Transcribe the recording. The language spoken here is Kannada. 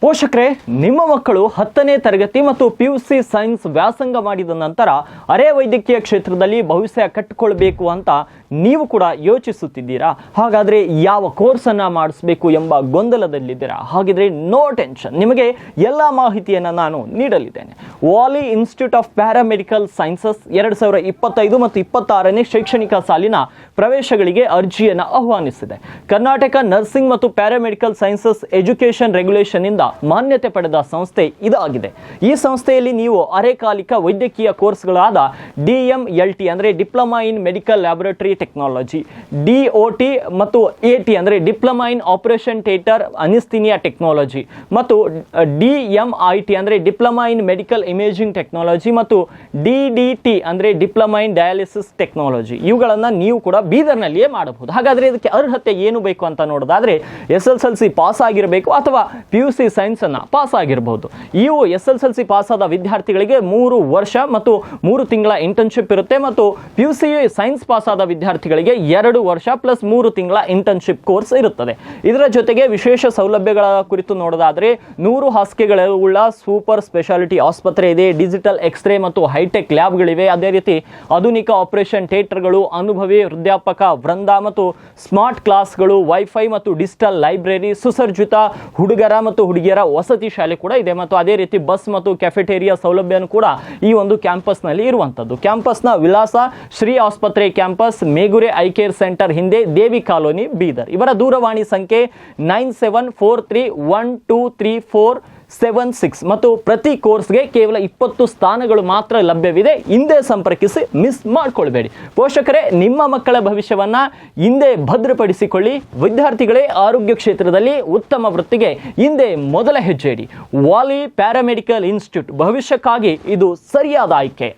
ಪೋಷಕರೇ, ನಿಮ್ಮ ಮಕ್ಕಳು 10ನೇ ತರಗತಿ ಮತ್ತು PUC ಸೈನ್ಸ್ ವ್ಯಾಸಂಗ ಮಾಡಿದ ನಂತರ ಅರೆ ವೈದ್ಯಕೀಯ ಕ್ಷೇತ್ರದಲ್ಲಿ ಭವಿಷ್ಯ ಕಟ್ಟಿಕೊಳ್ಳಬೇಕು ಅಂತ ನೀವು ಕೂಡ ಯೋಚಿಸುತ್ತಿದ್ದೀರಾ? ಹಾಗಾದ್ರೆ ಯಾವ ಕೋರ್ಸ್ ಅನ್ನ ಮಾಡಿಸಬೇಕು ಎಂಬ ಗೊಂದಲದಲ್ಲಿದ್ದೀರಾ? ಹಾಗಿದ್ರೆ ನೋ ಟೆನ್ಷನ್, ನಿಮಗೆ ಎಲ್ಲ ಮಾಹಿತಿಯನ್ನು ನಾನು ನೀಡಲಿದ್ದೇನೆ. ವಾಲಿ ಇನ್ಸ್ಟಿಟ್ಯೂಟ್ ಆಫ್ ಪ್ಯಾರಾಮೆಡಿಕಲ್ ಸೈನ್ಸಸ್ 2025 ಮತ್ತು 26ನೇ ಶೈಕ್ಷಣಿಕ ಸಾಲಿನ ಪ್ರವೇಶಗಳಿಗೆ ಅರ್ಜಿಯನ್ನು ಆಹ್ವಾನಿಸಿದೆ. ಕರ್ನಾಟಕ ನರ್ಸಿಂಗ್ ಮತ್ತು ಪ್ಯಾರಾಮೆಡಿಕಲ್ ಸೈನ್ಸಸ್ ಎಜುಕೇಶನ್ ರೆಗ್ಯುಲೇಷನ್ ಇಂದ ಮಾನ್ಯತೆ ಪಡೆದ ಸಂಸ್ಥೆ ಇದಾಗಿದೆ. ಈ ಸಂಸ್ಥೆಯಲ್ಲಿ ನೀವು ಅರೆಕಾಲಿಕ ವೈದ್ಯಕೀಯ ಕೋರ್ಸ್ಗಳಾದ DMLT ಅಂದ್ರೆ diploma in medical laboratory technology, DOT ಮತ್ತು AT ಅಂದ್ರೆ diploma in operation theatre anaesthesia technology ಮತ್ತು DMIT ಅಂದ್ರೆ diploma in medical imaging technology ಮತ್ತು DDT ಅಂದ್ರೆ ಡಿಪ್ಲೊಮಾ ಇನ್ ಡಯಾಲಿಸಿಸ್ ಟೆಕ್ನಾಲಜಿ ಇವುಗಳನ್ನು ನೀವು ಕೂಡ ಬೀದರ್ನಲ್ಲಿಯೇ ಮಾಡಬಹುದು. ಹಾಗಾದ್ರೆ ಇದಕ್ಕೆ ಅರ್ಹತೆ ಏನು ಬೇಕು ಅಂತ ನೋಡೋದಾದ್ರೆ SSLC ಪಾಸ್ ಆಗಿರಬೇಕು ಅಥವಾ PUC ಸೈನ್ಸ್ ಅನ್ನ ಪಾಸ್ ಆಗಿರಬಹುದು. ಇವು SSLC ಪಾಸ್ ಆದ ವಿದ್ಯಾರ್ಥಿಗಳಿಗೆ 3 ವರ್ಷ ಮತ್ತು 3 ತಿಂಗಳ ಇಂಟರ್ನ್ಶಿಪ್ ಇರುತ್ತೆ ಮತ್ತು PUC ಸೈನ್ಸ್ ಪಾಸ್ ಆದ ವಿದ್ಯಾರ್ಥಿಗಳಿಗೆ 2 ವರ್ಷ ಪ್ಲಸ್ 3 ತಿಂಗಳ ಇಂಟರ್ನ್ಶಿಪ್ ಕೋರ್ಸ್ ಇರುತ್ತದೆ. ಇದರ ಜೊತೆಗೆ ವಿಶೇಷ ಸೌಲಭ್ಯಗಳ ಕುರಿತು ನೋಡೋದಾದ್ರೆ 100 ಹಾಸಿಗೆಗಳುಳ್ಳ ಸೂಪರ್ ಸ್ಪೆಷಾಲಿಟಿ ಆಸ್ಪತ್ರೆ ಇದೆ, ಡಿಜಿಟಲ್ ಎಕ್ಸ್ರೇ ಮತ್ತು ಹೈಟೆಕ್ ಲ್ಯಾಬ್ಗಳಿವೆ, ಅದೇ ರೀತಿ ಆಧುನಿಕ ಆಪರೇಷನ್ ಥಿಯೇಟರ್ಗಳು, ಅನುಭವಿ ವೃದ್ಧಾಪಕ ವೃಂದ ಮತ್ತು ಸ್ಮಾರ್ಟ್ ಕ್ಲಾಸ್ಗಳು, ವೈಫೈ ಮತ್ತು ಡಿಜಿಟಲ್ ಲೈಬ್ರರಿ, ಸುಸಜ್ಜಿತ ಹುಡುಗರ ಮತ್ತು ಹುಡುಗಿಯರ ವಸತಿ ಶಾಲೆ ಕೂಡ ಇದೆ ಮತ್ತು ಅದೇ ರೀತಿ ಬಸ್ ಮತ್ತು ಕೆಫೆಟೇರಿಯಾ ಸೌಲಭ್ಯನೂ ಕೂಡ ಈ ಒಂದು ಕ್ಯಾಂಪಸ್ ನಲ್ಲಿ ಇರುವಂತದ್ದು. ಕ್ಯಾಂಪಸ್ನ ವಿಳಾಸ ಶ್ರೀ ಆಸ್ಪತ್ರೆ ಕ್ಯಾಂಪಸ್, ಮೇಗುರೆ ಐ ಕೇರ್ ಸೆಂಟರ್ ಹಿಂದೆ, ದೇವಿ ಕಾಲೋನಿ, ಬೀದರ್. ಇವರ ದೂರವಾಣಿ ಸಂಖ್ಯೆ 9743123476 ಮತ್ತು ಪ್ರತಿ ಕೋರ್ಸ್ಗೆ ಕೇವಲ 20 ಸ್ಥಾನಗಳು ಮಾತ್ರ ಲಭ್ಯವಿದೆ. ಹಿಂದೆ ಸಂಪರ್ಕಿಸಿ, ಮಿಸ್ ಮಾಡ್ಕೊಳ್ಬೇಡಿ. ಪೋಷಕರೇ, ನಿಮ್ಮ ಮಕ್ಕಳ ಭವಿಷ್ಯವನ್ನ ಹಿಂದೆ ಭದ್ರಪಡಿಸಿಕೊಳ್ಳಿ. ವಿದ್ಯಾರ್ಥಿಗಳೇ, ಆರೋಗ್ಯ ಕ್ಷೇತ್ರದಲ್ಲಿ ಉತ್ತಮ ವೃತ್ತಿಗೆ ಹಿಂದೆ ಮೊದಲ ಹೆಜ್ಜೆ ಇಡಿ. ವಾಲಿ ಪ್ಯಾರಾಮೆಡಿಕಲ್ ಇನ್ಸ್ಟಿಟ್ಯೂಟ್, ಭವಿಷ್ಯಕ್ಕಾಗಿ ಇದು ಸರಿಯಾದ ಆಯ್ಕೆ.